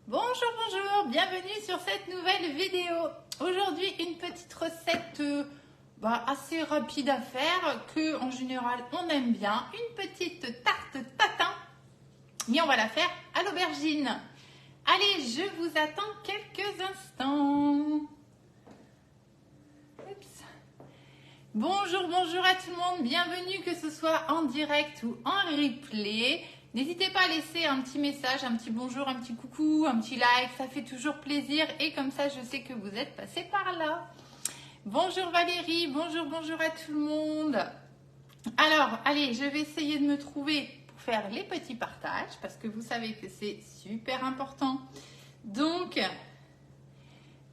Bonjour, bonjour, bienvenue sur cette nouvelle vidéo. Aujourd'hui, une petite recette assez rapide à faire, que en général on aime bien. Une petite tarte tatin, mais on va la faire à l'aubergine. Allez, je vous attends quelques instants. Oups. Bonjour, bonjour à tout le monde, bienvenue que ce soit en direct ou en replay. N'hésitez pas à laisser un petit message, un petit bonjour, un petit coucou, un petit like, ça fait toujours plaisir et comme ça je sais que vous êtes passé par là. Bonjour Valérie, bonjour, bonjour à tout le monde. Alors, allez, je vais essayer de me trouver pour faire les petits partages parce que vous savez que c'est super important. Donc,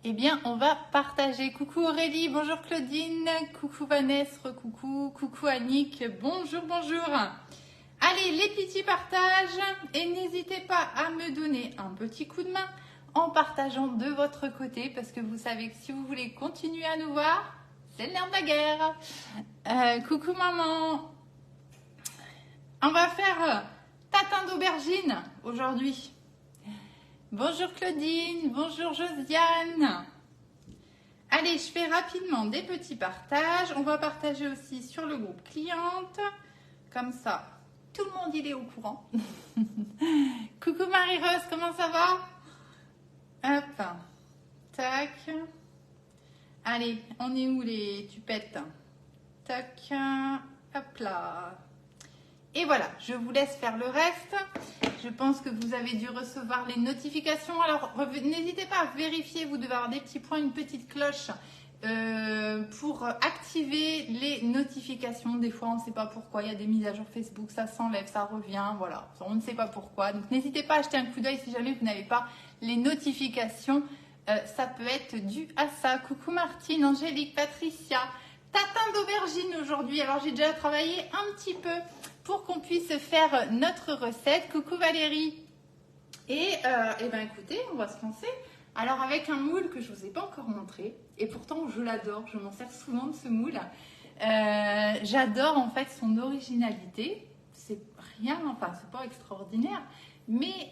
eh bien, on va partager. Coucou Aurélie, bonjour Claudine, coucou Vanessa, coucou Annick, bonjour, bonjour. Allez, les petits partages et n'hésitez pas à me donner un petit coup de main en partageant de votre côté parce que vous savez que si vous voulez continuer à nous voir, c'est le nerf de la guerre. Coucou maman. On va faire tatin d'aubergine aujourd'hui. Bonjour Claudine, bonjour Josiane. Allez, je fais rapidement des petits partages. On va partager aussi sur le groupe cliente. Comme ça, tout le monde il est au courant. Coucou Marie-Rose, comment ça va? Hop, tac. Allez, on est où les tupettes? Tac, hop là. Et voilà, je vous laisse faire le reste. Je pense que vous avez dû recevoir les notifications. Alors, n'hésitez pas à vérifier, vous devez avoir des petits points, une petite cloche pour activer les notifications. Des fois, on ne sait pas pourquoi. Il y a des mises à jour Facebook, ça s'enlève, ça revient. Voilà, on ne sait pas pourquoi. Donc, n'hésitez pas à jeter un coup d'œil si jamais vous n'avez pas les notifications. Ça peut être dû à ça. Coucou Martine, Angélique, Patricia. Tatin d'aubergine aujourd'hui. Alors, j'ai déjà travaillé un petit peu pour qu'on puisse faire notre recette. Coucou Valérie. Et ben écoutez, on va se lancer. Alors avec un moule que je ne vous ai pas encore montré, et pourtant je l'adore, je m'en sers souvent de ce moule. J'adore en fait son originalité. C'est rien, enfin c'est pas extraordinaire, mais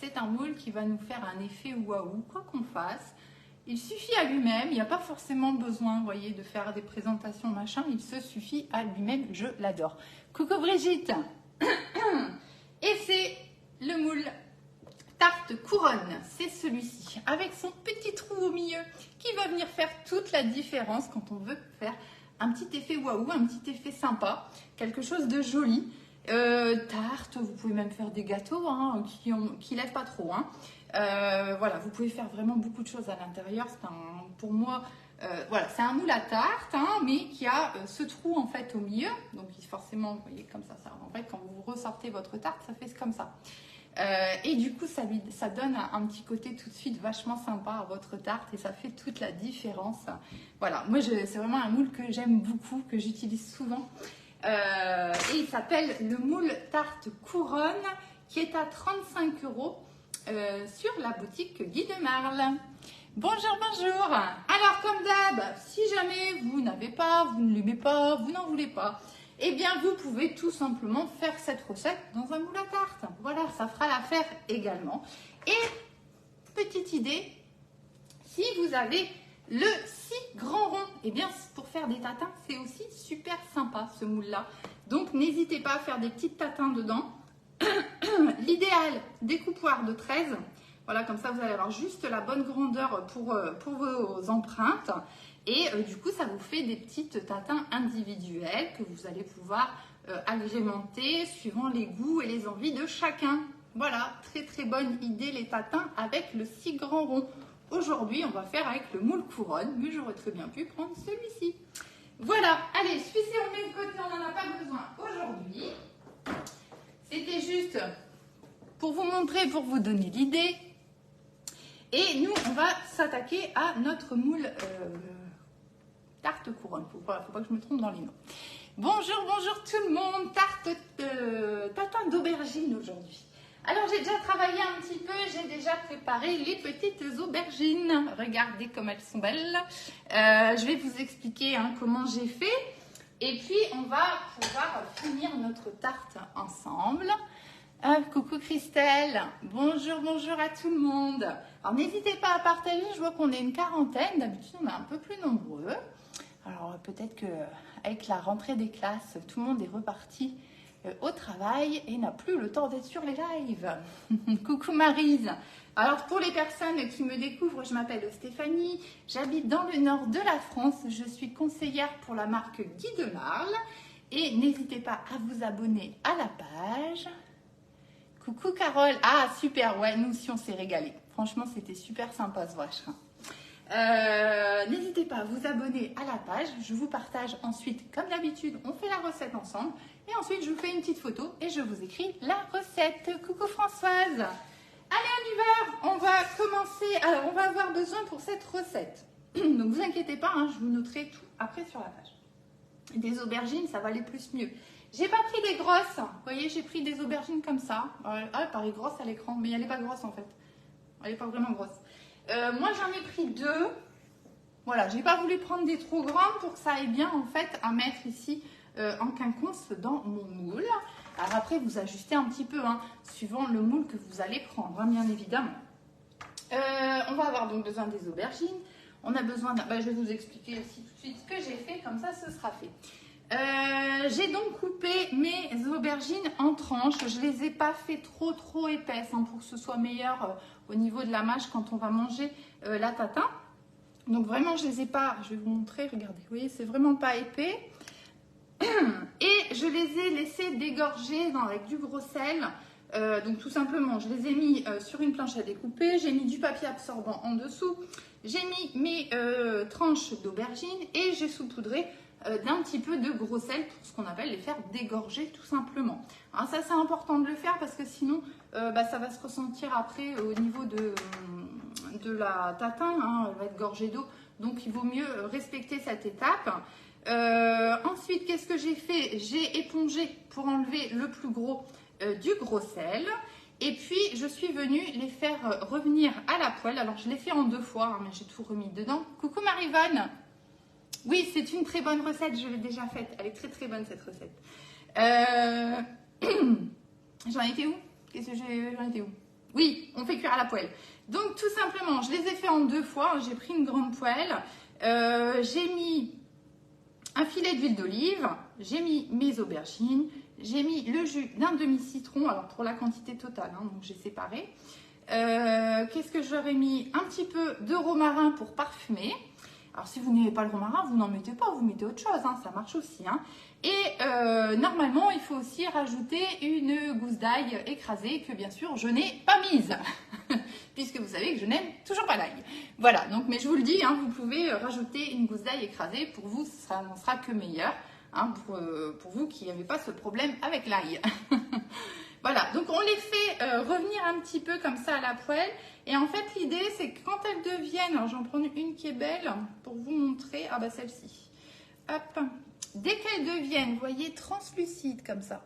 c'est un moule qui va nous faire un effet waouh, quoi qu'on fasse. Il suffit à lui-même, il n'y a pas forcément besoin, vous voyez, de faire des présentations machin, il se suffit à lui-même, je l'adore. Coucou Brigitte. Et c'est le moule tarte couronne, c'est celui-ci, avec son petit trou au milieu, qui va venir faire toute la différence quand on veut faire un petit effet waouh, un petit effet sympa, quelque chose de joli. Tarte, vous pouvez même faire des gâteaux hein, qui lèvent pas trop. Hein. Voilà, vous pouvez faire vraiment beaucoup de choses à l'intérieur. Pour moi, voilà, c'est un moule à tarte, hein, mais qui a ce trou en fait au milieu. Donc forcément, vous voyez comme ça. En fait, quand vous ressortez votre tarte, ça fait comme ça. Et du coup, ça donne un petit côté tout de suite vachement sympa à votre tarte et ça fait toute la différence. Voilà, moi, c'est vraiment un moule que j'aime beaucoup, que j'utilise souvent. Et il s'appelle le moule tarte couronne qui est à 35 € sur la boutique Guy de Marle. Bonjour, bonjour. Alors comme d'hab, si jamais vous n'avez pas, vous ne l'aimez pas, vous n'en voulez pas, eh bien vous pouvez tout simplement faire cette recette dans un moule à tarte. Voilà, ça fera l'affaire également. Et petite idée, si vous avez le 6 grands ronds, eh bien pour faire des tatins, c'est aussi super sympa ce moule-là. Donc n'hésitez pas à faire des petites tatins dedans. L'idéal, découpoir de 13. Voilà, comme ça vous allez avoir juste la bonne grandeur pour vos empreintes. Et du coup, ça vous fait des petites tatins individuels que vous allez pouvoir agrémenter suivant les goûts et les envies de chacun. Voilà, très très bonne idée les tatins avec le 6 grands ronds. Aujourd'hui, on va faire avec le moule couronne, mais j'aurais très bien pu prendre celui-ci. Voilà, allez, celui-ci on met de côté, on n'en a pas besoin aujourd'hui. C'était juste pour vous montrer, pour vous donner l'idée. Et nous, on va s'attaquer à notre moule tarte couronne. Faut pas que je me trompe dans les noms. Bonjour, bonjour tout le monde. Tatin d'aubergine aujourd'hui. Alors, j'ai déjà travaillé un petit peu. J'ai déjà préparé les petites aubergines. Regardez comme elles sont belles. Je vais vous expliquer hein, comment j'ai fait. Et puis, on va pouvoir finir notre tarte ensemble. Ah, coucou Christelle, bonjour, bonjour à tout le monde. Alors n'hésitez pas à partager, je vois qu'on est une quarantaine, d'habitude on est un peu plus nombreux. Alors peut-être qu'avec la rentrée des classes, tout le monde est reparti au travail et n'a plus le temps d'être sur les lives. Coucou Maryse. Alors pour les personnes qui me découvrent, je m'appelle Stéphanie, j'habite dans le nord de la France, je suis conseillère pour la marque Guy de Marle et n'hésitez pas à vous abonner à la page. Coucou Carole, ah super, ouais, nous aussi on s'est régalé. Franchement, c'était super sympa ce vacherin. N'hésitez pas à vous abonner à la page. Je vous partage ensuite, comme d'habitude, on fait la recette ensemble. Et ensuite, je vous fais une petite photo et je vous écris la recette. Coucou Françoise. Allez, on y va. On va commencer. Alors, on va avoir besoin pour cette recette. Donc, vous inquiétez pas, hein, je vous noterai tout après sur la page. Des aubergines, ça va aller plus mieux. J'ai pas pris des grosses. Vous voyez, j'ai pris des aubergines comme ça. Ah, elle paraît grosse à l'écran, mais elle n'est pas grosse en fait. Elle n'est pas vraiment grosse. Moi, j'en ai pris 2. Voilà, j'ai pas voulu prendre des trop grandes pour que ça aille bien en fait à mettre ici en quinconce dans mon moule. Alors après, vous ajustez un petit peu, hein, suivant le moule que vous allez prendre, hein, bien évidemment. On va avoir donc besoin des aubergines. On a besoin je vais vous expliquer aussi tout de suite ce que j'ai fait, comme ça ce sera fait. J'ai donc coupé mes aubergines en tranches. Je les ai pas fait trop épaisses, hein, pour que ce soit meilleur au niveau de la mâche quand on va manger la tatin. Donc vraiment, je les ai pas, je vais vous montrer, regardez, vous voyez, c'est vraiment pas épais. Et je les ai laissés dégorger avec du gros sel. Donc tout simplement, je les ai mis sur une planche à découper, j'ai mis du papier absorbant en dessous, j'ai mis mes tranches d'aubergines et j'ai saupoudré d'un petit peu de gros sel pour ce qu'on appelle les faire dégorger tout simplement. Alors ça c'est important de le faire parce que sinon ça va se ressentir après au niveau de la tatin, hein, elle va être gorgée d'eau, donc il vaut mieux respecter cette étape. Ensuite, qu'est-ce que j'ai fait? J'ai épongé pour enlever le plus gros du gros sel. Et puis, je suis venue les faire revenir à la poêle. Alors, je l'ai fait en 2 fois, hein, mais j'ai tout remis dedans. Coucou Marivonne. Oui, c'est une très bonne recette, je l'ai déjà faite. Elle est très bonne cette recette. J'en étais où? J'en étais où? Oui, on fait cuire à la poêle. Donc, tout simplement, je les ai fait en 2 fois. J'ai pris une grande poêle. J'ai mis un filet d'huile d'olive, j'ai mis mes aubergines, j'ai mis le jus d'un demi-citron, alors pour la quantité totale, hein, donc j'ai séparé. Qu'est-ce que j'aurais mis? Un petit peu de romarin pour parfumer. Alors si vous n'avez pas le romarin, vous n'en mettez pas, vous mettez autre chose, hein, ça marche aussi. Hein. Et normalement, il faut aussi rajouter une gousse d'ail écrasée que bien sûr je n'ai pas mise. Puisque vous savez que je n'aime toujours pas l'ail. Voilà, donc, mais je vous le dis, hein, vous pouvez rajouter une gousse d'ail écrasée. Pour vous, ça n'en sera que meilleur, hein, pour vous qui n'avez pas ce problème avec l'ail. Voilà, donc on les fait revenir un petit peu comme ça à la poêle. Et en fait, l'idée, c'est que quand elles deviennent, alors j'en prends une qui est belle pour vous montrer, ah bah celle-ci. Hop, dès qu'elles deviennent, vous voyez, translucides comme ça.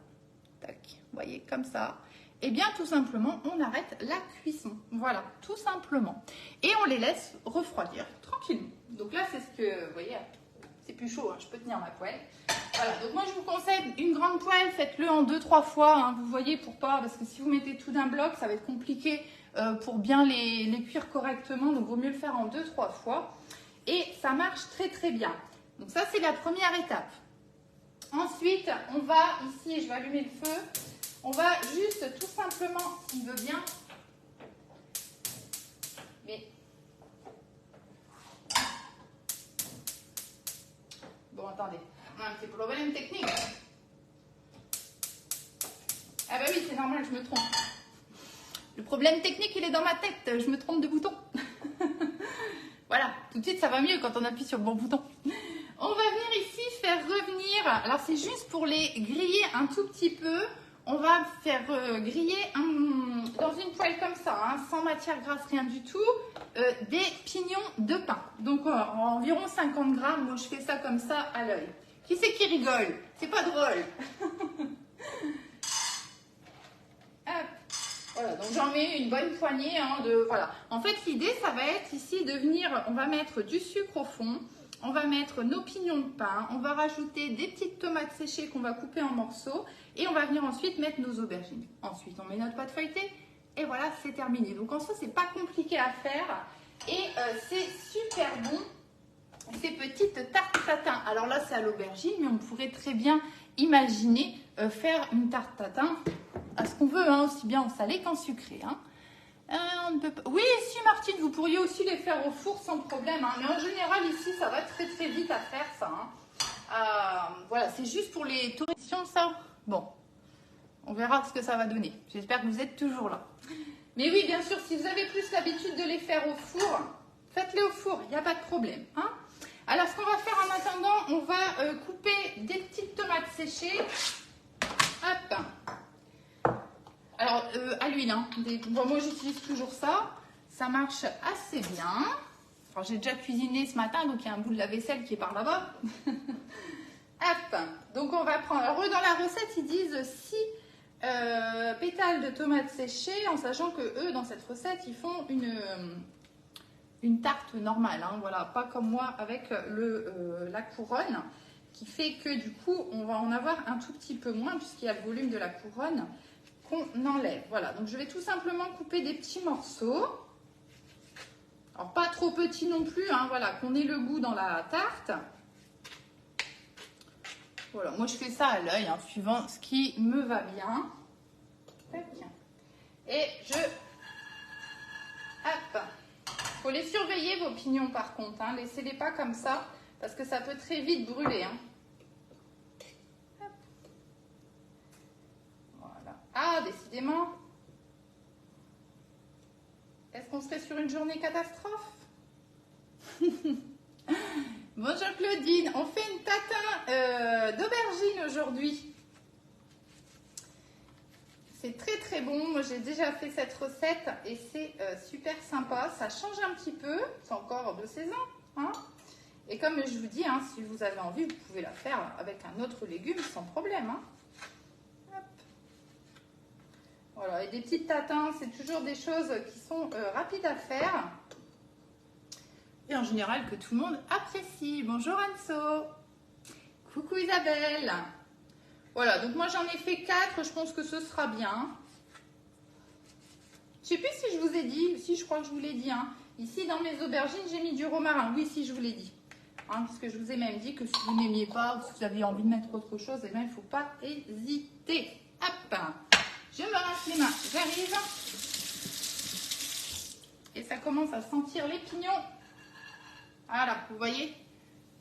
Tac, vous voyez, comme ça. Eh bien, tout simplement, on arrête la cuisson. Voilà, tout simplement. Et on les laisse refroidir tranquillement. Donc là, c'est ce que, vous voyez, c'est plus chaud, hein, je peux tenir ma poêle. Voilà, donc moi, je vous conseille une grande poêle, faites-le en 2-3 fois, hein, vous voyez, pour pas, parce que si vous mettez tout d'un bloc, ça va être compliqué pour bien les cuire correctement. Donc, il vaut mieux le faire en 2-3 fois. Et ça marche très bien. Donc ça, c'est la première étape. Ensuite, on va, ici, je vais allumer le feu. On va juste tout simplement, s'il veut bien, mais bon, attendez, on a un petit problème technique. Ah bah oui, c'est normal, je me trompe. Le problème technique, il est dans ma tête, je me trompe de bouton. Voilà, tout de suite, ça va mieux quand on appuie sur le bon bouton. On va venir ici faire revenir, alors c'est juste pour les griller un tout petit peu. On va faire griller dans une poêle comme ça, hein, sans matière grasse, rien du tout, des pignons de pain. Donc environ 50 grammes, moi je fais ça comme ça à l'œil. Qui c'est qui rigole? C'est pas drôle. Hop. Voilà, donc j'en mets une bonne poignée. Hein, voilà. En fait, l'idée, ça va être ici de venir, on va mettre du sucre au fond. on va mettre nos pignons de pain, on va rajouter des petites tomates séchées qu'on va couper en morceaux et on va venir ensuite mettre nos aubergines. Ensuite, on met notre pâte feuilletée et voilà, c'est terminé. Donc en soi, c'est pas compliqué à faire et c'est super bon. Ces petites tartes tatin. Alors là, c'est à l'aubergine, mais on pourrait très bien imaginer faire une tarte tatin à ce qu'on veut, hein, aussi bien en salé qu'en sucré. Hein. On ne peut pas... Oui, si Martine, vous pourriez aussi les faire au four sans problème. Hein. Mais en général, ici, ça va très très vite à faire ça. Hein. Voilà, c'est juste pour les touritions, ça. Bon, on verra ce que ça va donner. J'espère que vous êtes toujours là. Mais oui, bien sûr, si vous avez plus l'habitude de les faire au four, faites-les au four, il n'y a pas de problème. Hein. Alors, ce qu'on va faire en attendant, on va couper des petites tomates séchées. Hop. Alors, à l'huile, hein. Bon, moi j'utilise toujours ça. Ça marche assez bien. Alors, j'ai déjà cuisiné ce matin, donc il y a un bout de la vaisselle qui est par là-bas. Hop. Donc, on va prendre. Alors, eux, dans la recette, ils disent 6 pétales de tomates séchées, en sachant que eux, dans cette recette, ils font une tarte normale. Hein, voilà, pas comme moi avec la couronne, qui fait que du coup, on va en avoir un tout petit peu moins, puisqu'il y a le volume de la couronne qu'on enlève. Voilà, donc je vais tout simplement couper des petits morceaux. Alors pas trop petits non plus, hein, voilà, qu'on ait le goût dans la tarte. Voilà, moi je fais ça à l'œil, hein, suivant ce qui me va bien. Et je... Hop. Faut les surveiller vos pignons par contre, hein. Laissez-les pas comme ça, parce que ça peut très vite brûler. Hein. Ah, décidément. Est-ce qu'on serait sur une journée catastrophe? Bonjour Claudine, on fait une tatin d'aubergine aujourd'hui. C'est très très bon, moi j'ai déjà fait cette recette et c'est super sympa. Ça change un petit peu, c'est encore de saison. Hein, et comme je vous dis, hein, si vous avez envie, vous pouvez la faire avec un autre légume sans problème. Hein. Voilà, et des petites tatins, c'est toujours des choses qui sont rapides à faire. Et en général, que tout le monde apprécie. Bonjour Anso. Coucou Isabelle. Voilà, donc moi j'en ai fait 4, je pense que ce sera bien. Je ne sais plus si je vous ai dit, si je crois que je vous l'ai dit. Hein. Ici, dans mes aubergines, j'ai mis du romarin. Oui, si je vous l'ai dit. Hein, parce que je vous ai même dit que si vous n'aimiez pas, ou si vous avez envie de mettre autre chose, eh bien, il ne faut pas hésiter. Hop. Je me rince les mains, j'arrive. Et ça commence à sentir les pignons. Voilà, vous voyez,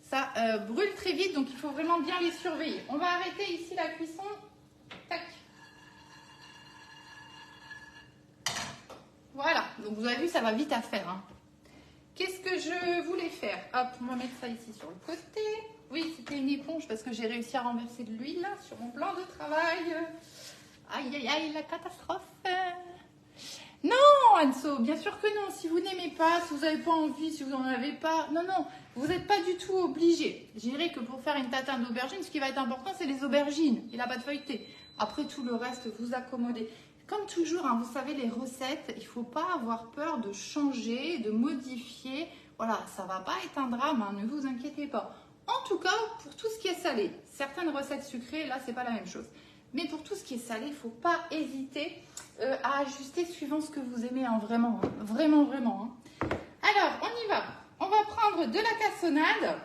ça brûle très vite, donc il faut vraiment bien les surveiller. On va arrêter ici la cuisson. Tac. Voilà, donc vous avez vu, ça va vite à faire. Hein. Qu'est-ce que je voulais faire? Hop, on va mettre ça ici sur le côté. Oui, c'était une éponge parce que j'ai réussi à renverser de l'huile sur mon plan de travail. Aïe, aïe, aïe, la catastrophe. Non, Anso, bien sûr que non. Si vous n'aimez pas, si vous n'avez pas envie, si vous n'en avez pas, non, non, vous n'êtes pas du tout obligé. Je dirais que pour faire une tatin d'aubergine, ce qui va être important, c'est les aubergines et la pâte feuilletée. Après, tout le reste, vous accommodez. Comme toujours, hein, vous savez, les recettes, il ne faut pas avoir peur de changer, de modifier. Voilà, ça ne va pas être un drame, hein, ne vous inquiétez pas. En tout cas, pour tout ce qui est salé, certaines recettes sucrées, là, c'est pas la même chose. Mais pour tout ce qui est salé, il ne faut pas hésiter à ajuster suivant ce que vous aimez, hein, vraiment, hein, vraiment, vraiment. Hein. Alors, on y va. On va prendre de la cassonade.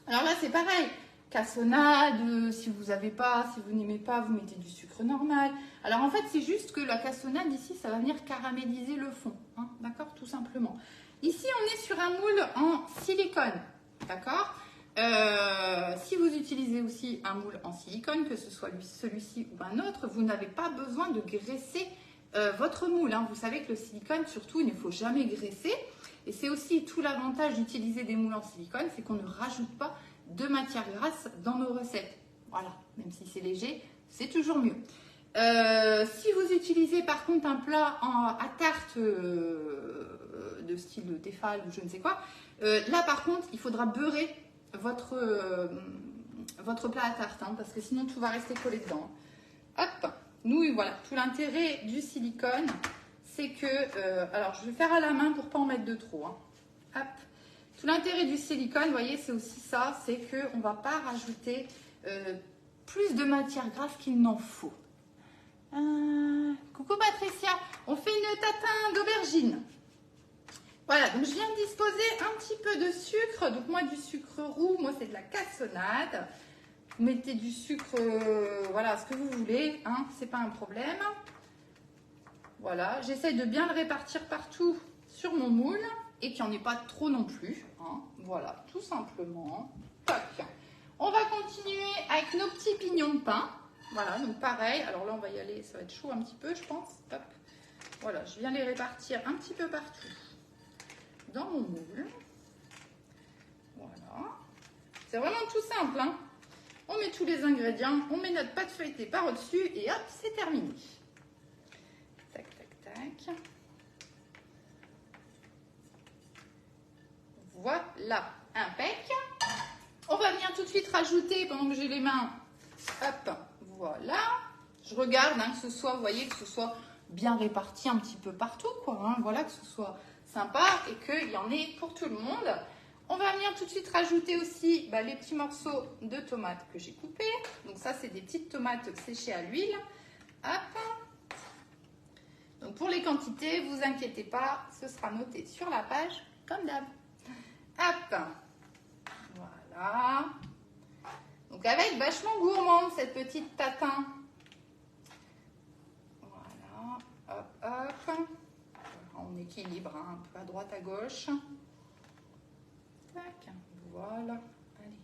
Alors là, c'est pareil. Cassonade, si vous n'avez pas, si vous n'aimez pas, vous mettez du sucre normal. Alors en fait, c'est juste que la cassonade ici, ça va venir caraméliser le fond. Hein, d'accord, tout simplement. Ici, on est sur un moule en silicone. D'accord. Si vous utilisez aussi un moule en silicone, que ce soit celui-ci ou un autre, vous n'avez pas besoin de graisser votre moule. Hein. Vous savez que le silicone, surtout, il ne faut jamais graisser. Et c'est aussi tout l'avantage d'utiliser des moules en silicone, c'est qu'on ne rajoute pas de matière grasse dans nos recettes. Voilà, même si c'est léger, c'est toujours mieux. Si vous utilisez par contre un plat à tarte de style Tefal ou je ne sais quoi, là par contre, il faudra beurrer votre plat à tarte, hein, parce que sinon tout va rester collé dedans. Hop, nous voilà, tout l'intérêt du silicone, c'est que, alors je vais faire à la main pour pas en mettre de trop. Hein. Hop, Tout l'intérêt du silicone, vous voyez, c'est aussi ça, c'est qu'on ne va pas rajouter plus de matière grasse qu'il n'en faut. Coucou Patricia, on fait une tatin d'aubergine. Voilà, donc je viens de disposer un petit peu de sucre. Donc moi du sucre roux, moi c'est de la cassonade. Vous mettez du sucre, voilà, ce que vous voulez, hein, c'est pas un problème. Voilà, j'essaye de bien le répartir partout sur mon moule et qu'il n'y en ait pas trop non plus. Hein. Voilà, tout simplement. Tac. On va continuer avec nos petits pignons de pain. Voilà, donc pareil. Alors là, on va y aller, ça va être chaud un petit peu, je pense. Hop. Voilà, je viens les répartir un petit peu partout dans mon moule. Voilà. C'est vraiment tout simple, hein. On met tous les ingrédients, on met notre pâte feuilletée par au-dessus et hop, c'est terminé. Tac, tac, tac. Voilà, impec. On va venir tout de suite rajouter, pendant que j'ai les mains, hop, voilà. Je regarde hein, que ce soit, vous voyez, que ce soit bien réparti un petit peu partout, quoi. Hein, voilà, que ce soit sympa et qu'il y en ait pour tout le monde. On va venir tout de suite rajouter aussi les petits morceaux de tomates que j'ai coupés. Donc ça, c'est des petites tomates séchées à l'huile. Hop. Donc pour les quantités, vous inquiétez pas, ce sera noté sur la page, comme d'hab. Hop. Voilà. Donc elle va être vachement gourmande, cette petite tatin. Voilà. Hop, hop. On équilibre hein, un peu à droite, à gauche. Tac. Voilà. Allez.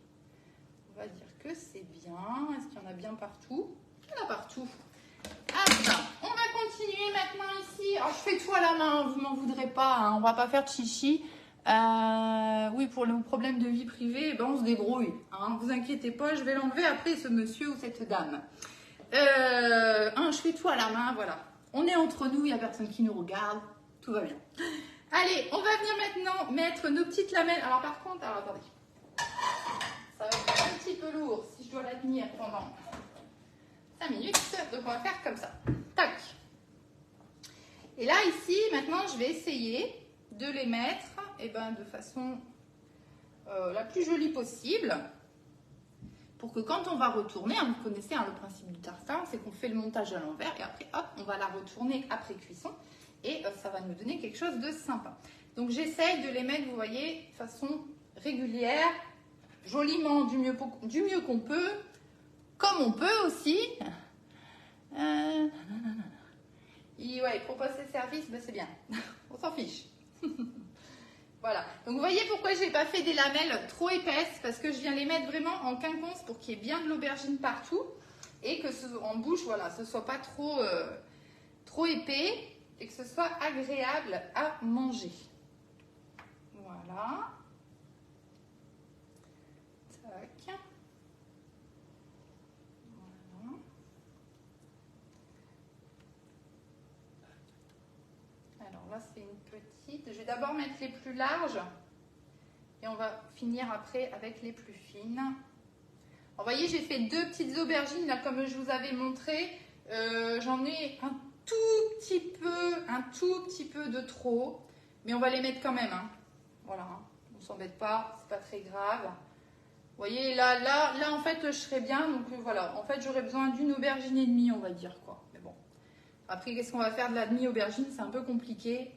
On va dire que c'est bien. Est-ce qu'il y en a bien partout? Il y en a partout. Hop. On va continuer maintenant ici. Alors, je fais tout à la main, vous m'en voudrez pas. Hein. On va pas faire de chichi. Oui, pour le problème de vie privée, on se débrouille. Hein. Vous inquiétez pas, je vais l'enlever après ce monsieur ou cette dame. Je fais tout à la main, voilà. On est entre nous, il n'y a personne qui nous regarde. Tout va bien. Allez, on va venir maintenant mettre nos petites lamelles. Alors par contre, attendez. Ça va être un petit peu lourd si je dois la tenir pendant 5 minutes. Donc on va faire comme ça. Tac. Et là, ici, maintenant, je vais essayer de les mettre de façon la plus jolie possible. Pour que quand on va retourner, hein, vous connaissez hein, le principe du tartare, c'est qu'on fait le montage à l'envers et après, hop, on va la retourner après cuisson. Et ça va nous donner quelque chose de sympa. Donc j'essaye de les mettre, vous voyez, de façon régulière, joliment, du mieux qu'on peut, comme on peut aussi. Et ouais, proposer service, c'est bien. On s'en fiche. Voilà. Donc vous voyez pourquoi je n'ai pas fait des lamelles trop épaisses, parce que je viens les mettre vraiment en quinconce pour qu'il y ait bien de l'aubergine partout et que en bouche, voilà, ce soit pas trop épais. Et que ce soit agréable à manger. Voilà. Tac. Voilà. Alors là, c'est une petite. Je vais d'abord mettre les plus larges. Et on va finir après avec les plus fines. Alors, vous voyez, j'ai fait 2 petites aubergines, là, comme je vous avais montré. J'en ai un tout petit peu de trop, mais on va les mettre quand même. Hein. Voilà, hein. On ne s'embête pas, c'est pas très grave. Vous voyez, là, en fait, je serais bien. Donc voilà, en fait, j'aurais besoin d'une aubergine et demie, on va dire quoi. Mais bon, après, qu'est-ce qu'on va faire de la demi-aubergine? C'est un peu compliqué.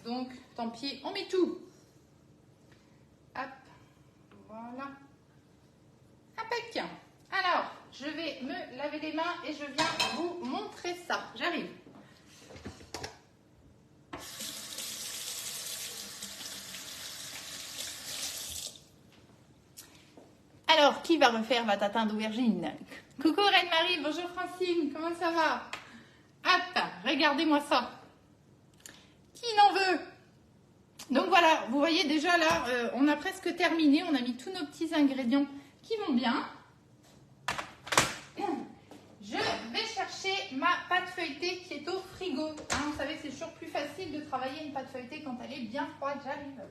Donc, tant pis, on met tout. Hop, voilà. Impec. Alors, je vais me laver les mains et je viens vous montrer ça. J'arrive. Alors, qui va refaire ma tatin d'aubergine? Coucou Reine-Marie, bonjour Francine, comment ça va? Hop, regardez-moi ça. Qui n'en veut? Donc voilà, vous voyez déjà là, on a presque terminé. On a mis tous nos petits ingrédients qui vont bien. Je vais chercher ma pâte feuilletée qui est au frigo. Hein, vous savez, c'est toujours plus facile de travailler une pâte feuilletée quand elle est bien froide. J'arrive.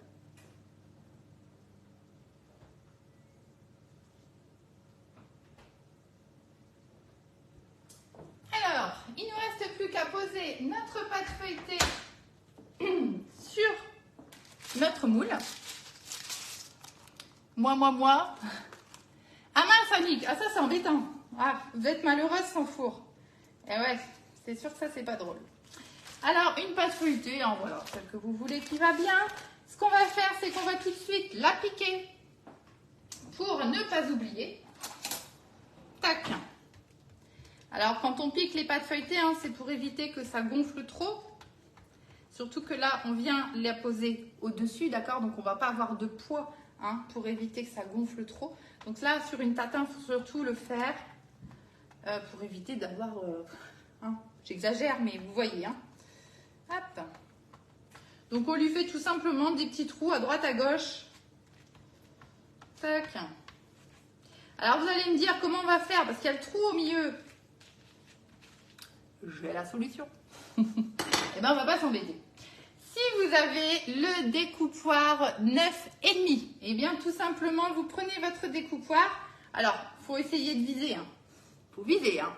Alors, il ne nous reste plus qu'à poser notre pâte feuilletée sur notre moule. Moi. Ah mince, Annick. Ah, ça, c'est embêtant. Ah, vous êtes malheureuse sans four. Eh ouais, c'est sûr que ça, c'est pas drôle. Alors, une pâte feuilletée, hein, voilà, celle que vous voulez qui va bien. Ce qu'on va faire, c'est qu'on va tout de suite l'appliquer pour ne pas oublier. Tac. Alors, quand on pique les pâtes feuilletées, hein, c'est pour éviter que ça gonfle trop. Surtout que là, on vient la poser au-dessus, d'accord? Donc, on ne va pas avoir de poids hein, pour éviter que ça gonfle trop. Donc là, sur une tatin, il faut surtout le faire pour éviter d'avoir... hein, j'exagère, mais vous voyez. Hein. Hop. Donc, on lui fait tout simplement des petits trous à droite, à gauche. Tac. Alors, vous allez me dire comment on va faire parce qu'il y a le trou au milieu. J'ai la solution. Eh bien, on ne va pas s'embêter. Si vous avez le découpoir 9,5, eh bien, tout simplement, vous prenez votre découpoir. Alors, il faut essayer de viser. Hein. Faut viser. Hein.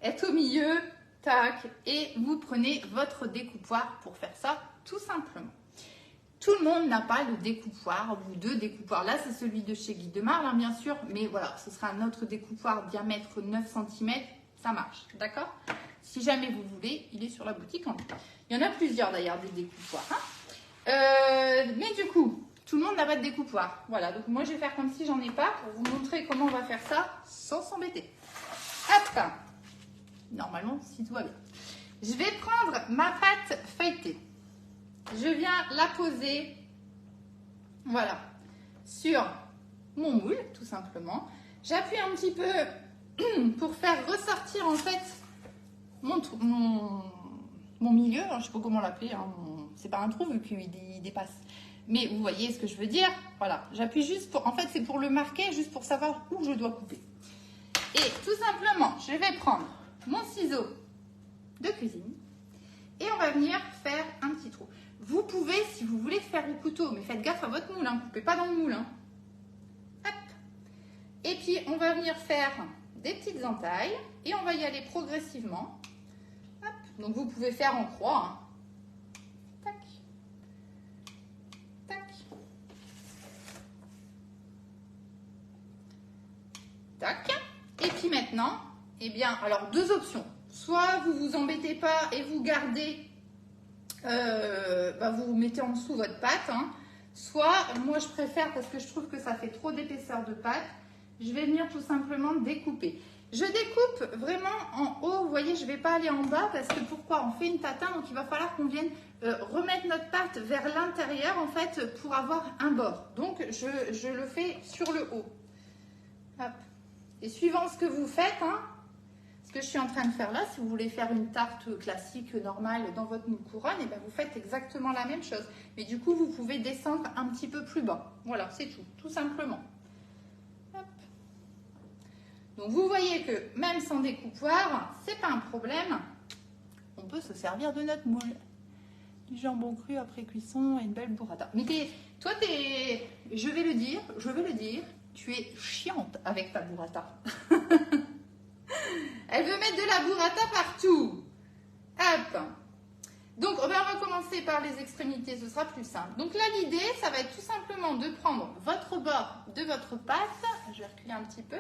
Être au milieu, tac, et vous prenez votre découpoir pour faire ça, tout simplement. Tout le monde n'a pas le découpoir ou deux découpoirs. Là, c'est celui de chez Guy de Marle, hein, bien sûr. Mais voilà, ce sera un autre découpoir diamètre 9 cm. Ça marche, d'accord? Si jamais vous voulez, il est sur la boutique en ligne. Il y en a plusieurs d'ailleurs des découpoirs. Hein. Mais du coup, tout le monde n'a pas de découpoir. Voilà, donc moi je vais faire comme si j'en ai pas pour vous montrer comment on va faire ça sans s'embêter. Hop! Normalement, si tout va bien. Je vais prendre ma pâte feuilletée. Je viens la poser, voilà, sur mon moule, tout simplement. J'appuie un petit peu pour faire ressortir en fait mon milieu, je ne sais pas comment l'appeler, hein, c'est pas un trou vu qu'il dépasse. Mais vous voyez ce que je veux dire. Voilà, j'appuie juste pour, en fait c'est pour le marquer, juste pour savoir où je dois couper. Et tout simplement, je vais prendre mon ciseau de cuisine et on va venir faire un petit trou. Vous pouvez, si vous voulez, faire au couteau, mais faites gaffe à votre moule, hein, coupez pas dans le moule. Hein. Hop. Et puis on va venir faire des petites entailles et on va y aller progressivement. Hop. Donc vous pouvez faire en croix. Hein. Tac. Tac. Tac. Et puis maintenant, eh bien, alors deux options. Soit vous vous embêtez pas et vous gardez, vous mettez en dessous votre pâte. Hein. Soit, moi je préfère parce que je trouve que ça fait trop d'épaisseur de pâte, je vais venir tout simplement découper. Je découpe vraiment en haut, vous voyez, je ne vais pas aller en bas parce que pourquoi? On fait une tatin, donc il va falloir qu'on vienne remettre notre pâte vers l'intérieur en fait pour avoir un bord. Donc je le fais sur le haut. Hop. Et suivant ce que vous faites, hein, ce que je suis en train de faire là, si vous voulez faire une tarte classique, normale dans votre moule couronne, et bien vous faites exactement la même chose. Mais du coup, vous pouvez descendre un petit peu plus bas. Voilà, c'est tout simplement. Hop. Donc vous voyez que même sans découpoir, c'est pas un problème. On peut se servir de notre moule. Du jambon cru après cuisson et une belle burrata. Mais toi, je vais le dire, tu es chiante avec ta burrata. Elle veut mettre de la burrata partout. Hop. Donc, on va commencer par les extrémités, ce sera plus simple. Donc là, l'idée, ça va être tout simplement de prendre votre bord de votre pâte. Je vais reculer un petit peu.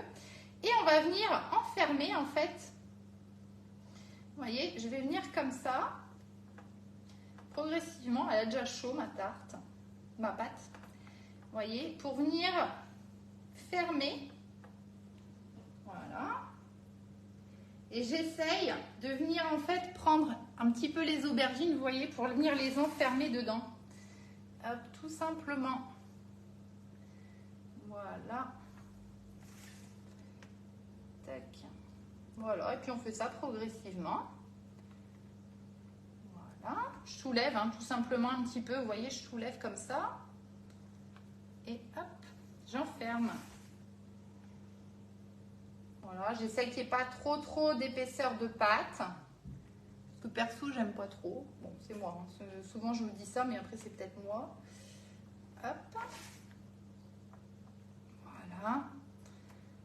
Et on va venir enfermer, en fait. Vous voyez, je vais venir comme ça. Progressivement, elle a déjà chaud, ma tarte, ma pâte. Vous voyez, pour venir fermer. Voilà. Et j'essaye de venir en fait prendre un petit peu les aubergines, vous voyez, pour venir les enfermer dedans. Hop, tout simplement. Voilà. Tac. Voilà, et puis on fait ça progressivement. Voilà. Je soulève hein, tout simplement un petit peu, vous voyez, je soulève comme ça. Et hop, j'enferme. Voilà, j'essaie qu'il n'y ait pas trop d'épaisseur de pâte. Parce que perso, j'aime pas trop. Bon, c'est moi. Hein. Souvent, je vous dis ça, mais après, c'est peut-être moi. Hop. Voilà.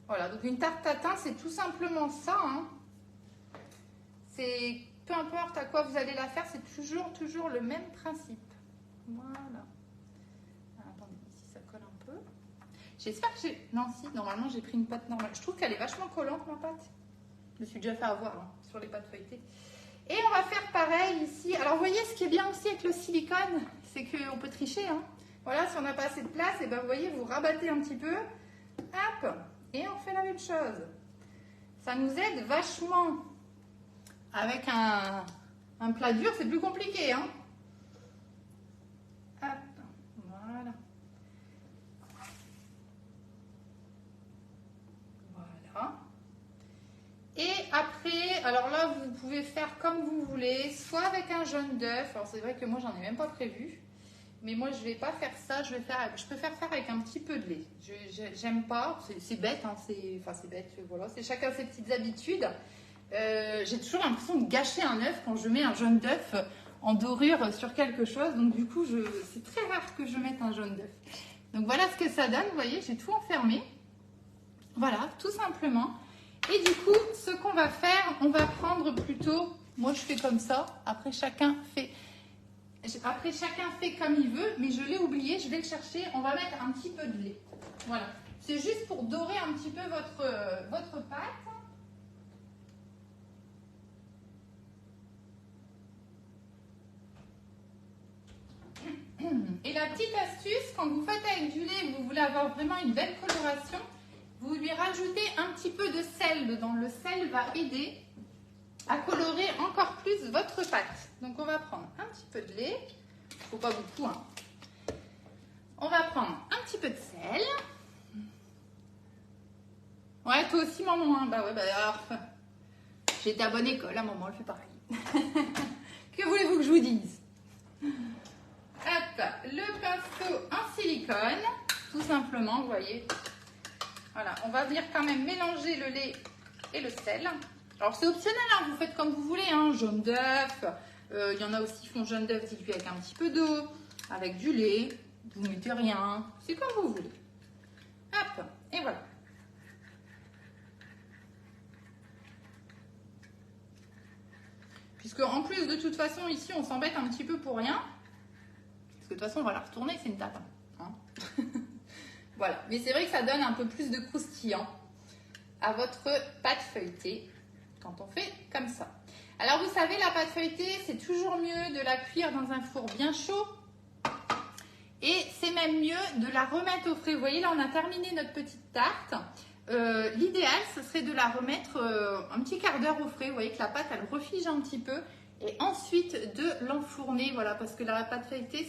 Voilà, donc une tarte tatin, c'est tout simplement ça. Hein. C'est peu importe à quoi vous allez la faire, c'est toujours le même principe. Voilà. Attendez, ici, ça colle un peu. J'espère que j'ai... Non, si, normalement, j'ai pris une pâte normale. Je trouve qu'elle est vachement collante, ma pâte. Je me suis déjà fait avoir hein, sur les pâtes feuilletées. Et on va faire pareil ici. Alors, vous voyez, ce qui est bien aussi avec le silicone, c'est qu'on peut tricher. Hein. Voilà, si on n'a pas assez de place, et ben, vous voyez, vous rabattez un petit peu. Hop, et on fait la même chose. Ça nous aide vachement. Avec un plat dur, c'est plus compliqué. Hein. Hop, voilà. Voilà. Et après, alors là, vous pouvez faire comme vous voulez, soit avec un jaune d'œuf. Alors c'est vrai que moi, j'en ai même pas prévu. Mais moi, je vais pas faire ça. Je préfère faire avec un petit peu de lait. J'aime pas. C'est bête. Hein, c'est bête. Voilà. C'est chacun ses petites habitudes. J'ai toujours l'impression de gâcher un œuf quand je mets un jaune d'œuf en dorure sur quelque chose. Donc du coup, c'est très rare que je mette un jaune d'œuf. Donc voilà ce que ça donne. Vous voyez, j'ai tout enfermé. Voilà, tout simplement. Et du coup, ce qu'on va faire, on va prendre plutôt... Moi, je fais comme ça. Après, chacun fait comme il veut. Mais je l'ai oublié, je vais le chercher. On va mettre un petit peu de lait. Voilà. C'est juste pour dorer un petit peu votre pâte. Et la petite astuce, quand vous faites avec du lait et que vous voulez avoir vraiment une belle coloration, vous lui rajoutez un petit peu de sel dedans. Le sel va aider à colorer encore plus votre pâte. Donc on va prendre un petit peu de lait, il ne faut pas beaucoup. Hein. On va prendre un petit peu de sel. Ouais, toi aussi maman, hein. Bah ouais, bah alors, j'ai été à bonne école, à maman elle fait pareil. Que voulez-vous que je vous dise? Hop, le pinceau en silicone, tout simplement, vous voyez. Voilà, on va venir quand même mélanger le lait et le sel. Alors c'est optionnel, hein, vous faites comme vous voulez, hein, jaune d'œuf. Il y en a aussi qui font jaune d'œuf dilué avec un petit peu d'eau, avec du lait. Vous mettez rien, c'est comme vous voulez. Hop, et voilà. Puisque en plus de toute façon ici on s'embête un petit peu pour rien. Parce que de toute façon on va la retourner, c'est une tarte. Hein. Voilà, mais c'est vrai que ça donne un peu plus de croustillant à votre pâte feuilletée quand on fait comme ça. Alors vous savez, la pâte feuilletée, c'est toujours mieux de la cuire dans un four bien chaud. Et c'est même mieux de la remettre au frais. Vous voyez, là on a terminé notre petite tarte. L'idéal, ce serait de la remettre un petit quart d'heure au frais. Vous voyez que la pâte, elle refige un petit peu. Et ensuite de l'enfourner, voilà, parce que la pâte feuilletée,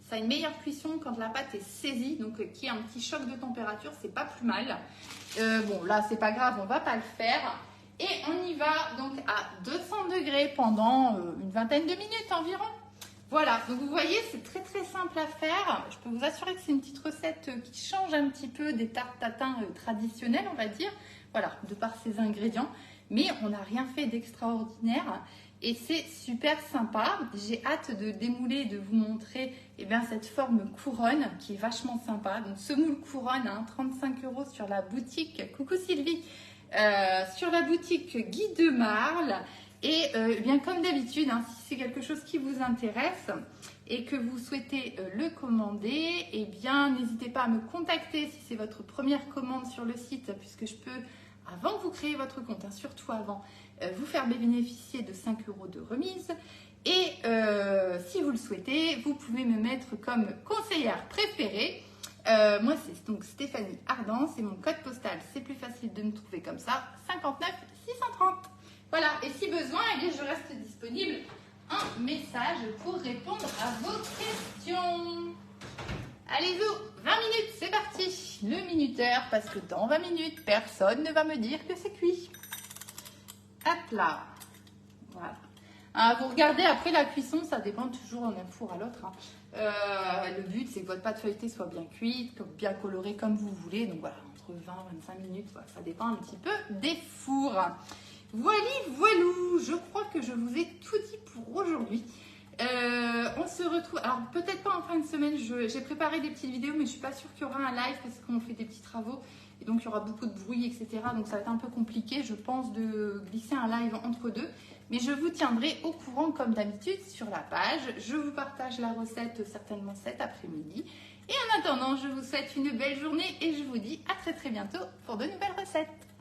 ça a une meilleure cuisson quand la pâte est saisie, donc qu'il y a un petit choc de température, c'est pas plus mal. Bon, là, c'est pas grave, on va pas le faire. Et on y va donc à 200 degrés pendant une vingtaine de minutes environ. Voilà, donc vous voyez, c'est très très simple à faire. Je peux vous assurer que c'est une petite recette qui change un petit peu des tartes tatin traditionnelles, on va dire. Voilà, de par ses ingrédients. Mais on n'a rien fait d'extraordinaire. Et c'est super sympa. J'ai hâte de démouler et de vous montrer cette forme couronne qui est vachement sympa. Donc ce moule couronne à 35 € sur la boutique. Coucou Sylvie. Sur la boutique Guy de Marle. Et bien comme d'habitude, hein, si c'est quelque chose qui vous intéresse et que vous souhaitez le commander, eh bien n'hésitez pas à me contacter si c'est votre première commande sur le site, puisque je peux, avant que vous créez votre compte, hein, surtout avant, vous faire bénéficier de 5 € de remise. Et si vous le souhaitez, vous pouvez me mettre comme conseillère préférée. Moi, c'est donc Stéphanie Ardant, c'est mon code postal, c'est plus facile de me trouver comme ça, 59 630. Voilà, et si besoin, eh bien, je reste disponible un message pour répondre à vos questions. Allez-y, 20 minutes, c'est parti. Le minuteur, parce que dans 20 minutes, personne ne va me dire que c'est cuit. Hop là. Voilà. Ah, vous regardez après la cuisson, ça dépend toujours d'un four à l'autre. Hein. Le but, c'est que votre pâte feuilletée soit bien cuite, bien colorée comme vous voulez. Donc voilà, entre 20 et 25 minutes, voilà, ça dépend un petit peu des fours. Voilou, je crois que je vous ai tout dit pour aujourd'hui. On se retrouve, alors peut-être pas en fin de semaine, j'ai préparé des petites vidéos, mais je ne suis pas sûre qu'il y aura un live parce qu'on fait des petits travaux. Et donc il y aura beaucoup de bruit, etc. Donc ça va être un peu compliqué, je pense, de glisser un live entre deux. Mais je vous tiendrai au courant comme d'habitude sur la page. Je vous partage la recette certainement cet après-midi. Et en attendant, je vous souhaite une belle journée et je vous dis à très bientôt pour de nouvelles recettes.